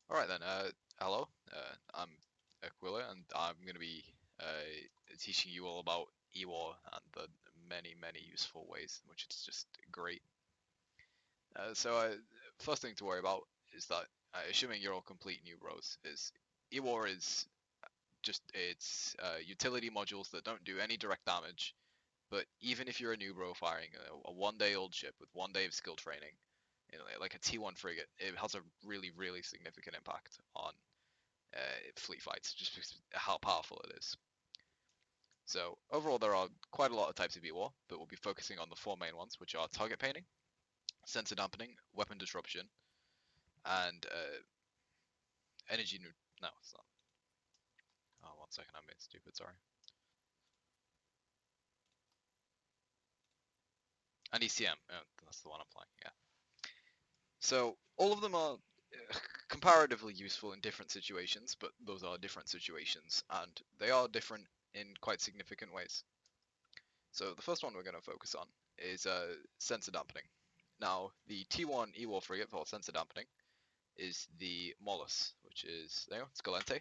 Alright then, hello, I'm Aquilia, and I'm going to be teaching you all about EWAR and the many useful ways in which it's just great. First thing to worry about is that, assuming you're all complete new bros, is EWAR is just it's utility modules that don't do any direct damage, but even if you're a new bro firing a 1 day old ship with 1 day of skill training, like a T1 frigate, it has a really significant impact on fleet fights, just because of how powerful it is. So overall, there are quite a lot of types of E-War, but we'll be focusing on the four main ones, which are target painting, sensor dampening, weapon disruption, and energy. No, it's not. Oh, 1 second, I'm being stupid. Sorry. And ECM. Oh, that's the one I'm playing. Yeah. So all of them are comparatively useful in different situations, but those are different situations, and they are different in quite significant ways. So the first one we're going to focus on is sensor dampening. Now, the T1 E-War frigate for sensor dampening is the Molus, which is, there you go, Scalente.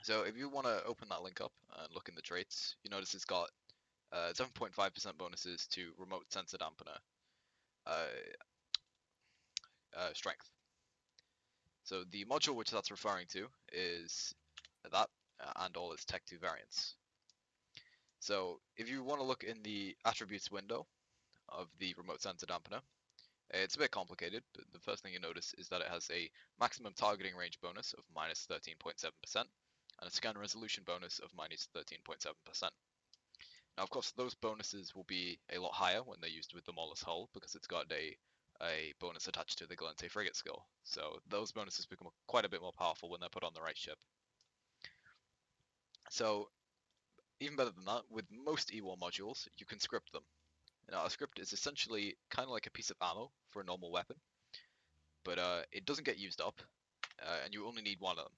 So if you want to open that link up and look in the traits, you notice it's got 7.5% bonuses to remote sensor dampener uh, strength. So the module which that's referring to is that and all its Tech 2 variants. So if you want to look in the attributes window of the remote sensor dampener, it's a bit complicated, but the first thing you notice is that it has a maximum targeting range bonus of minus 13.7% and a scan resolution bonus of minus 13.7%. Now, of course, those bonuses will be a lot higher when they're used with the Molus hull because it's got a bonus attached to the Galente frigate skill. So those bonuses become quite a bit more powerful when they're put on the right ship. So even better than that, with most E-War modules, you can script them. Now, a script is essentially kind of like a piece of ammo for a normal weapon, but it doesn't get used up, and you only need one of them.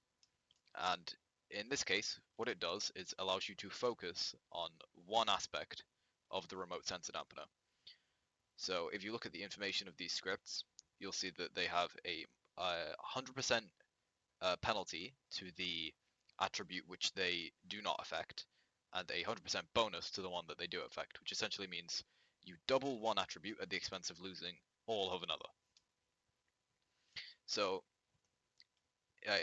And in this case, what it does is allows you to focus on one aspect of the remote sensor dampener. So if you look at the information of these scripts, you'll see that they have a 100% penalty to the attribute which they do not affect, and a 100% bonus to the one that they do affect, which essentially means you double one attribute at the expense of losing all of another. So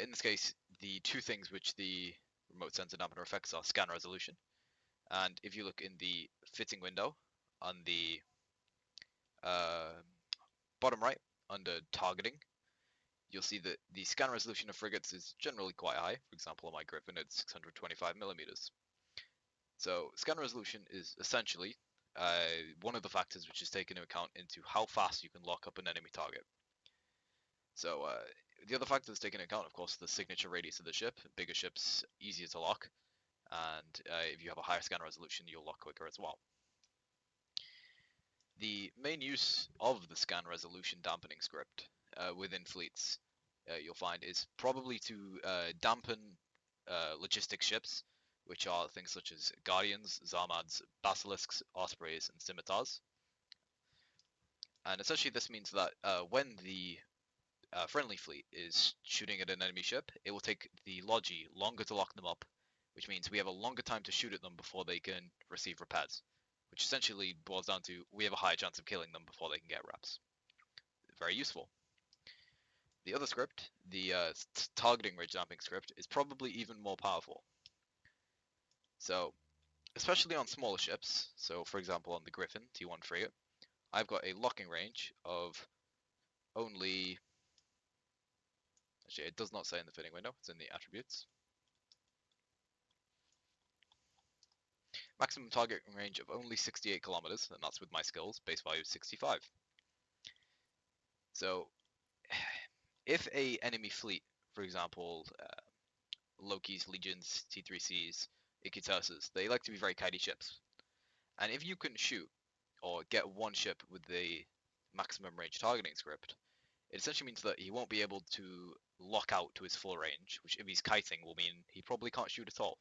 in this case, the two things which the remote sensor dampener affects are scan resolution, and if you look in the fitting window on the uh, bottom right under targeting, you'll see that the scan resolution of frigates is generally quite high. For example, on my Griffin, it's 625 millimeters. So scan resolution is essentially one of the factors which is taken into account into how fast you can lock up an enemy target. So the other factor that's taken into account, of course, the signature radius of the ship. Bigger ships, easier to lock, and if you have a higher scan resolution, you'll lock quicker as well. The main use of the scan resolution dampening script within fleets, you'll find, is probably to dampen logistic ships, which are things such as Guardians, Zarmads, Basilisks, Ospreys, and Scimitars. And essentially this means that when the friendly fleet is shooting at an enemy ship, it will take the Logi longer to lock them up, which means we have a longer time to shoot at them before they can receive repairs, which essentially boils down to we have a higher chance of killing them before they can get reps. Very useful. The other script, the targeting ridge damping script, is probably even more powerful. So, especially on smaller ships, so for example on the Griffin T1 frigate, I've got a locking range of only, actually it does not say in the fitting window, it's in the attributes. Maximum target range of only 68 kilometers, and that's with my skills, base value 65. So, if a enemy fleet, for example, Loki's legions, T3Cs, Ikitasas, they like to be very kitey ships. And if you can shoot or get one ship with the maximum range targeting script, it essentially means that he won't be able to lock out to his full range, which if he's kiting will mean he probably can't shoot at all.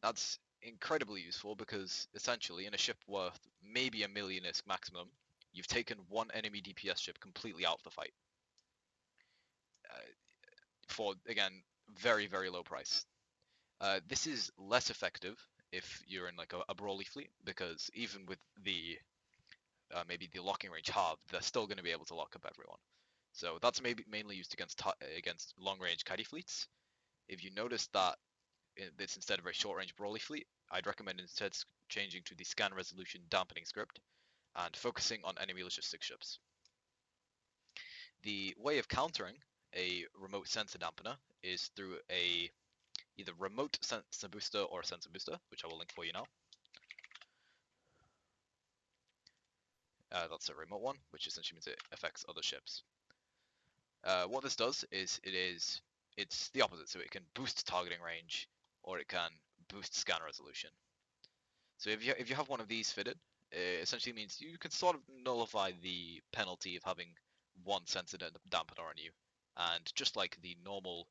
That's incredibly useful because essentially in a ship worth maybe a million ISK maximum, you've taken one enemy DPS ship completely out of the fight. for, again, very, very low price. This is less effective if you're in like a brawly fleet, because even with the maybe the locking range halved, they're still going to be able to lock up everyone. So that's maybe mainly used against long range caddy fleets. If you notice that it's instead of a short range brawly fleet, I'd recommend instead changing to the scan resolution dampening script and focusing on enemy logistic ships. The way of countering a remote sensor dampener is through a either remote sensor booster or a sensor booster, which I will link for you now. That's a remote one, which essentially means it affects other ships. What this does is it's the opposite, so it can boost targeting range or it can boost scan resolution. So if you have one of these fitted, it essentially means you can sort of nullify the penalty of having one sensor dampener on you, and just like the normal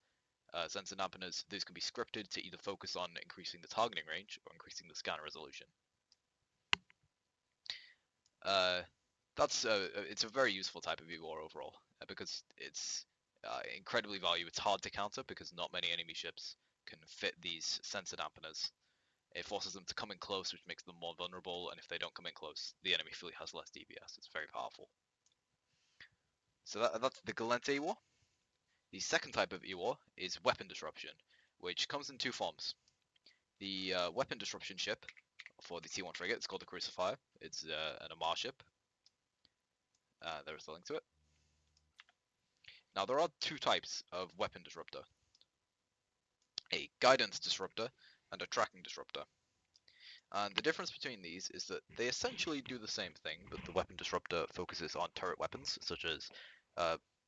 sensor dampeners, these can be scripted to either focus on increasing the targeting range or increasing the scan resolution. It's a very useful type of E-War overall, because it's incredibly valuable. It's hard to counter because not many enemy ships can fit these sensor dampeners. It forces them to come in close, which makes them more vulnerable, and if they don't come in close, the enemy fleet has less DPS. It's very powerful. So that's the Galente E-War. The second type of E-War is Weapon Disruption, which comes in two forms. The Weapon Disruption ship for the T1 frigate is called the Crucifier. It's an Amar ship. There's the link to it. Now, there are two types of Weapon Disruptor. A Guidance Disruptor and a Tracking Disruptor. And the difference between these is that they essentially do the same thing, but the Weapon Disruptor focuses on turret weapons, such as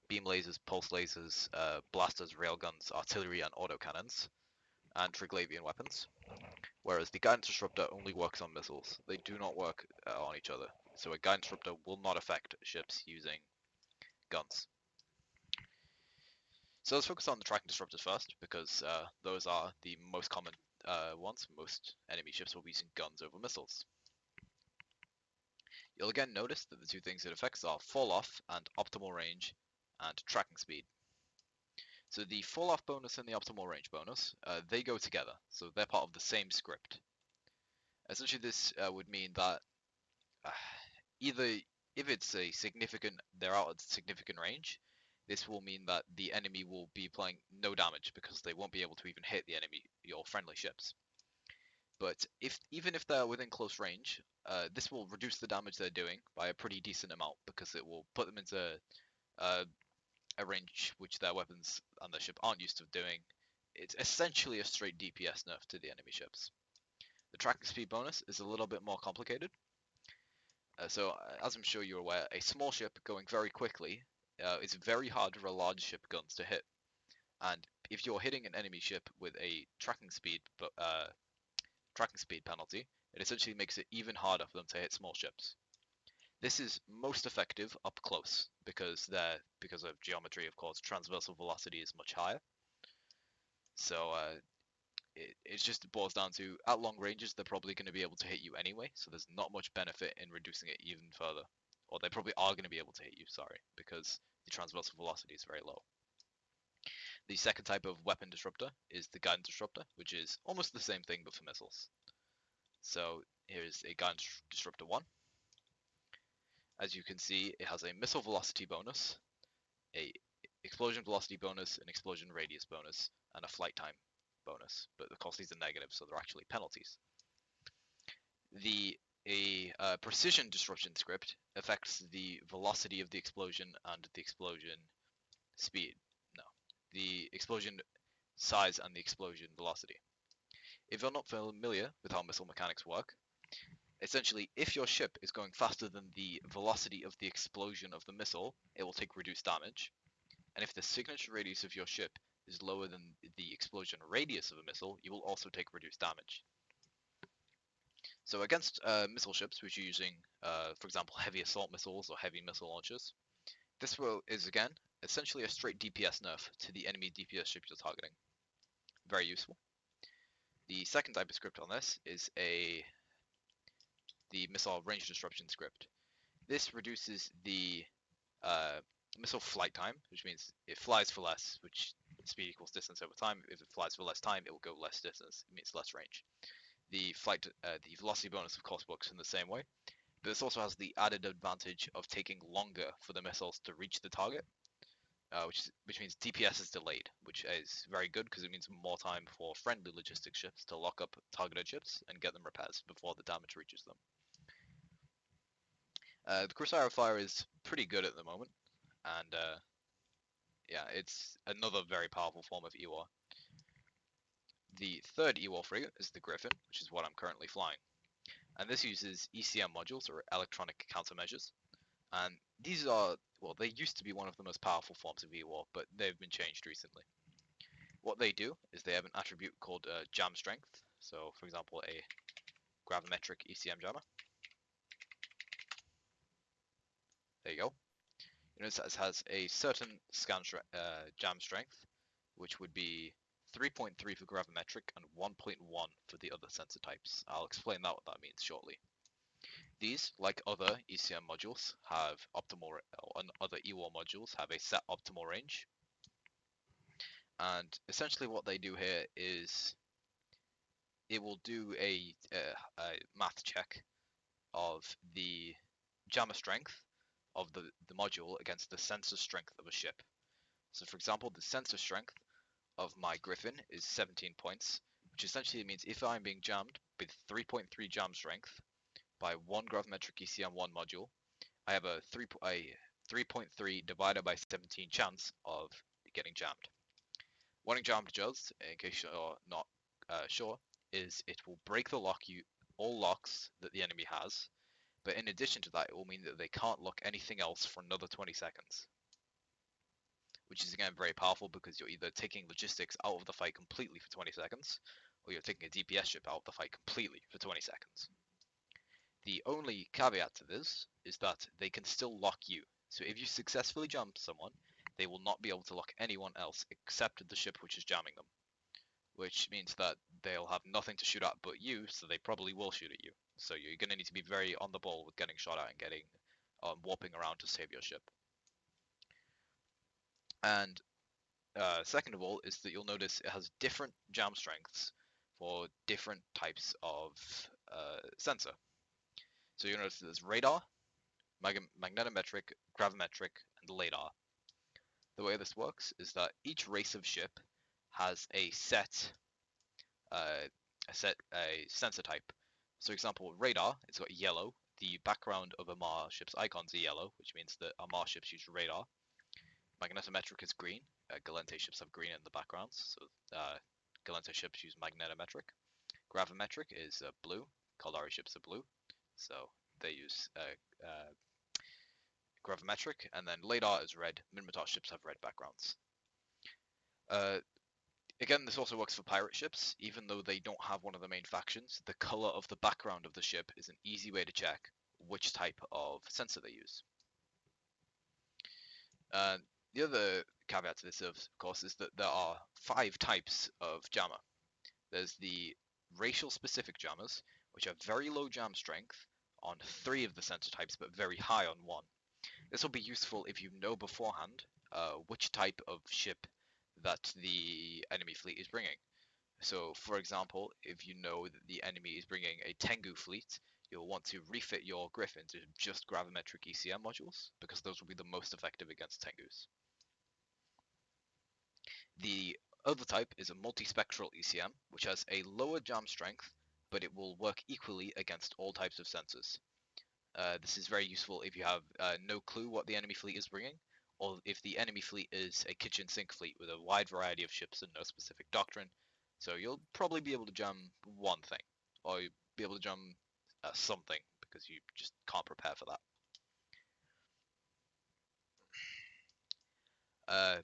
beam lasers, pulse lasers, blasters, railguns, artillery, and autocannons, and Triglavian weapons. Whereas the Guidance Disruptor only works on missiles. They do not work on each other. So a Guidance Disruptor will not affect ships using guns. So let's focus on the Tracking Disruptors first, because those are the most common ones. Most enemy ships will be using guns over missiles. You'll again notice that the two things it affects are fall off and optimal range and tracking speed. So the fall off bonus and the optimal range bonus, they go together, so they're part of the same script. Essentially this would mean that either if it's they're out at significant range, this will mean that the enemy will be applying no damage because they won't be able to even hit your friendly ships. But even if they're within close range, this will reduce the damage they're doing by a pretty decent amount because it will put them into a range which their weapons and their ship aren't used to doing. It's essentially a straight DPS nerf to the enemy ships. The tracking speed bonus is a little bit more complicated. So, as I'm sure you're aware, a small ship going very quickly is very hard for a large ship guns to hit. And if you're hitting an enemy ship with a tracking speed penalty, it essentially makes it even harder for them to hit small ships. This is most effective up close because of geometry, of course, transversal velocity is much higher. So it just boils down to at long ranges they're probably going to be able to hit you anyway, so there's not much benefit in reducing it even further. Or they probably are going to be able to hit you, sorry, because the transversal velocity is very low. The second type of weapon disruptor is the guidance disruptor, which is almost the same thing but for missiles. So here's a guidance disruptor 1. As you can see, it has a missile velocity bonus, a explosion velocity bonus, an explosion radius bonus, and a flight time bonus. But of course these are negative, so they're actually penalties. A precision disruption script affects the velocity of the explosion and the explosion speed. No, the explosion size and the explosion velocity. If you're not familiar with how missile mechanics work, essentially, if your ship is going faster than the velocity of the explosion of the missile, it will take reduced damage. And if the signature radius of your ship is lower than the explosion radius of a missile, you will also take reduced damage. So against missile ships, which are using, for example, heavy assault missiles or heavy missile launchers, this is again essentially a straight DPS nerf to the enemy DPS ship you're targeting. Very useful. The second type of script on this is the missile range disruption script. This reduces the missile flight time, which means it flies for less, which speed equals distance over time. If it flies for less time, it will go less distance. It means less range. The velocity bonus, of course, works in the same way, but this also has the added advantage of taking longer for the missiles to reach the target, which means DPS is delayed, which is very good because it means more time for friendly logistic ships to lock up targeted ships and get them repairs before the damage reaches them. The Crusader Fire is pretty good at the moment, and yeah, it's another very powerful form of EWAR. The third EWAR frigate is the Griffin, which is what I'm currently flying, and this uses ECM modules, or electronic countermeasures, and these are, well, they used to be one of the most powerful forms of EWAR, but they've been changed recently. What they do is they have an attribute called jam strength, so for example a gravimetric ECM jammer. There you go. You notice it has a certain jam strength, which would be 3.3 for gravimetric and 1.1 for the other sensor types. I'll explain what that means shortly. These, like other ECM modules, have other EWAR modules have a set optimal range. And essentially what they do here is it will do a math check of the jammer strength of the module against the sensor strength of a ship. So for example, the sensor strength of my Griffin is 17 points, which essentially means if I'm being jammed with 3.3 jam strength by one gravimetric ECM1 module, I have a 3.3 divided by 17 chance of getting jammed. What a jammed does, in case you're not sure, is it will break all locks that the enemy has, but in addition to that, it will mean that they can't lock anything else for another 20 seconds. Which is again very powerful because you're either taking logistics out of the fight completely for 20 seconds, or you're taking a DPS ship out of the fight completely for 20 seconds. The only caveat to this is that they can still lock you. So if you successfully jump someone, they will not be able to lock anyone else except the ship which is jamming them. Which means that they'll have nothing to shoot at but you, so they probably will shoot at you. So you're going to need to be very on the ball with getting shot at and getting warping around to save your ship. And second of all is that you'll notice it has different jam strengths for different types of sensor. So you'll notice there's radar, magnetometric, gravimetric, and LiDAR. The way this works is that each race of ship has a sensor type. So for example, radar, it's got yellow. The background of a Mars ship's icons are yellow, which means that our Mars ships use radar. Magnetometric is green. Galente ships have green in the backgrounds, so Galente ships use magnetometric. Gravimetric is blue. Caldari ships are blue, so they use gravimetric. And then LiDAR is red. Minmatar ships have red backgrounds. Again, this also works for pirate ships. Even though they don't have one of the main factions, the color of the background of the ship is an easy way to check which type of sensor they use. The other caveat to this, of course, is that there are 5 types of jammer. There's the racial specific jammers, which have very low jam strength on 3 of the sensor types, but very high on 1. This will be useful if you know beforehand which type of ship that the enemy fleet is bringing. So, for example, if you know that the enemy is bringing a Tengu fleet, you'll want to refit your Griffin to just gravimetric ECM modules, because those will be the most effective against Tengus. The other type is a multispectral ECM, which has a lower jam strength, but it will work equally against all types of sensors. This is very useful if you have no clue what the enemy fleet is bringing, or if the enemy fleet is a kitchen sink fleet with a wide variety of ships and no specific doctrine. So you'll probably be able to jam one thing, or you'll be able to jam something, because you just can't prepare for that.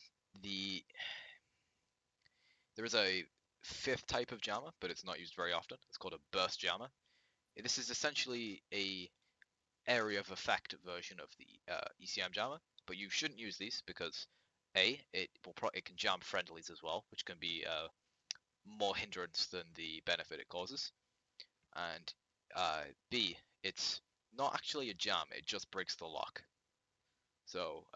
There is a 5th type of jammer, but it's not used very often. It's called a burst jammer. This is essentially a area of effect version of the ECM jammer, but you shouldn't use these because A, it can jam friendlies as well, which can be more hindrance than the benefit it causes, and B, it's not actually a jam, it just breaks the lock. So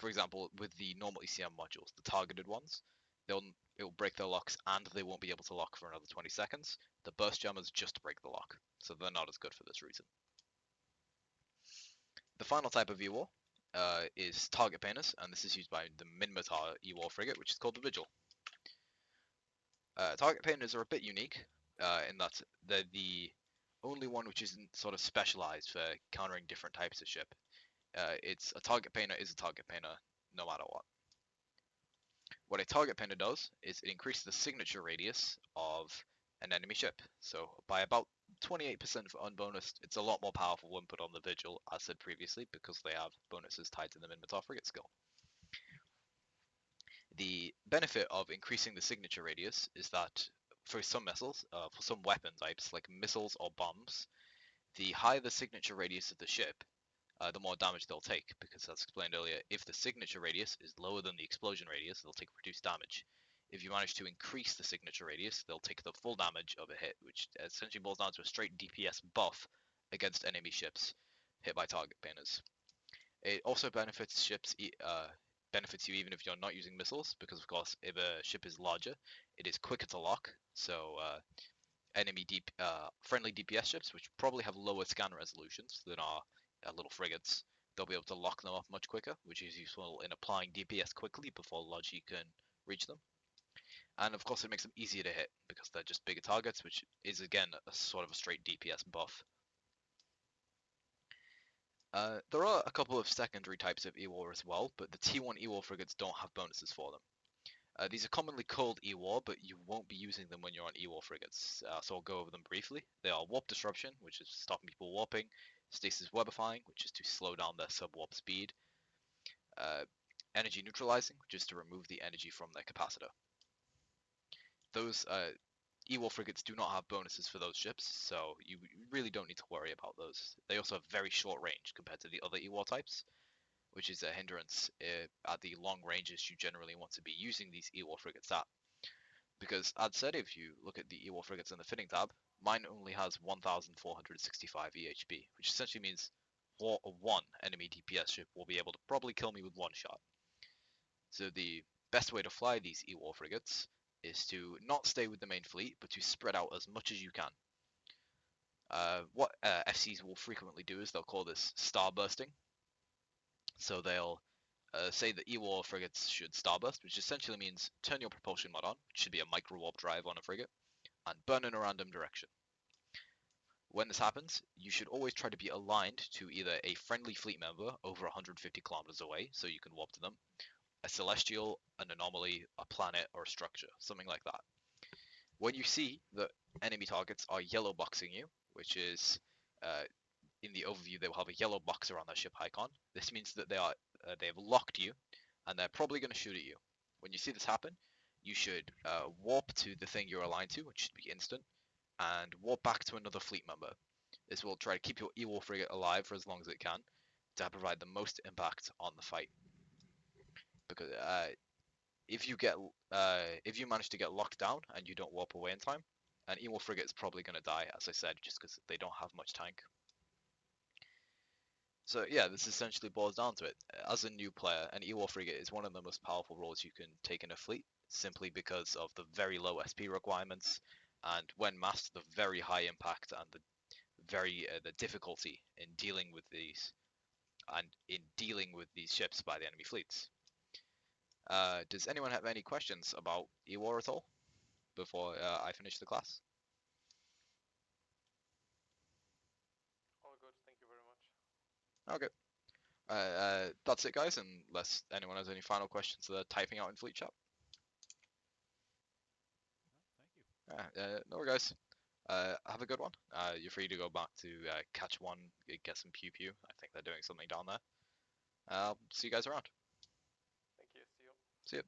for example, with the normal ECM modules, the targeted ones, it will break their locks and they won't be able to lock for another 20 seconds. The burst jammers just break the lock, so they're not as good for this reason. The final type of E-War is target painters, and this is used by the Minmatar E-War frigate, which is called the Vigil. Target painters are a bit unique in that they're the only one which isn't sort of specialized for countering different types of ship. It's a target painter is a target painter no matter what. What a target painter does is it increases the signature radius of an enemy ship. So by about 28% for unbonused, it's a lot more powerful when put on the Vigil, as said previously, because they have bonuses tied to the Minmatar frigate skill. The benefit of increasing the signature radius is that for some missiles, for some weapon types like missiles or bombs, the higher the signature radius of the ship, the more damage they'll take, because as explained earlier, if the signature radius is lower than the explosion radius, they'll take reduced damage. If you manage to increase the signature radius, they'll take the full damage of a hit, which essentially boils down to a straight DPS buff against enemy ships hit by target painters. It also benefits ships, benefits you even if you're not using missiles, because of course, if a ship is larger, it is quicker to lock, so friendly DPS ships, which probably have lower scan resolutions than our little frigates, they'll be able to lock them off much quicker, which is useful in applying DPS quickly before Logi can reach them. And of course, it makes them easier to hit because they're just bigger targets, which is again a sort of a straight DPS buff. There are a couple of secondary types of E-War as well, but the T1 E-War frigates don't have bonuses for them. These are commonly called E-War, but you won't be using them when you're on E-War frigates, so I'll go over them briefly. They are Warp Disruption, which is stopping people warping, Stasis Webifying, which is to slow down their sub-warp speed, Energy Neutralizing, which is to remove the energy from their capacitor. Those E-War frigates do not have bonuses for those ships, so you really don't need to worry about those. They also have very short range compared to the other E-War types, which is a hindrance at the long ranges you generally want to be using these E-War frigates at. Because, as said, if you look at the E-War frigates in the fitting tab, mine only has 1,465 EHP, which essentially means one enemy DPS ship will be able to probably kill me with one shot. So the best way to fly these E-War frigates is to not stay with the main fleet, but to spread out as much as you can. What FCs will frequently do is they'll call this starbursting. So they'll say that E-War frigates should starburst, which essentially means turn your propulsion mod on, which should be a micro warp drive on a frigate, and burn in a random direction. When this happens, you should always try to be aligned to either a friendly fleet member over 150 kilometers away, so you can warp to them, a celestial, an anomaly, a planet, or a structure, something like that. When you see that enemy targets are yellow boxing you, which is in the overview they will have a yellow box around their ship icon. This means that they have locked you, and they're probably going to shoot at you. When you see this happen, you should warp to the thing you're aligned to, which should be instant, and warp back to another fleet member. This will try to keep your E-War frigate alive for as long as it can, to provide the most impact on the fight. Because if you manage to get locked down and you don't warp away in time, an E-War frigate is probably going to die, as I said, just because they don't have much tank. So yeah, this essentially boils down to it. As a new player, an E-War frigate is one of the most powerful roles you can take in a fleet, simply because of the very low SP requirements, and when masked, the very high impact and the difficulty in dealing with these ships by the enemy fleets. Does anyone have any questions about E-War at all before I finish the class? All good, thank you very much. Okay. That's it, guys, unless anyone has any final questions they're typing out in fleet chat. Thank you. No, guys. Have a good one. You're free to go back to catch one, get some pew pew. I think they're doing something down there. I'll see you guys around. Thank you, see you. See you.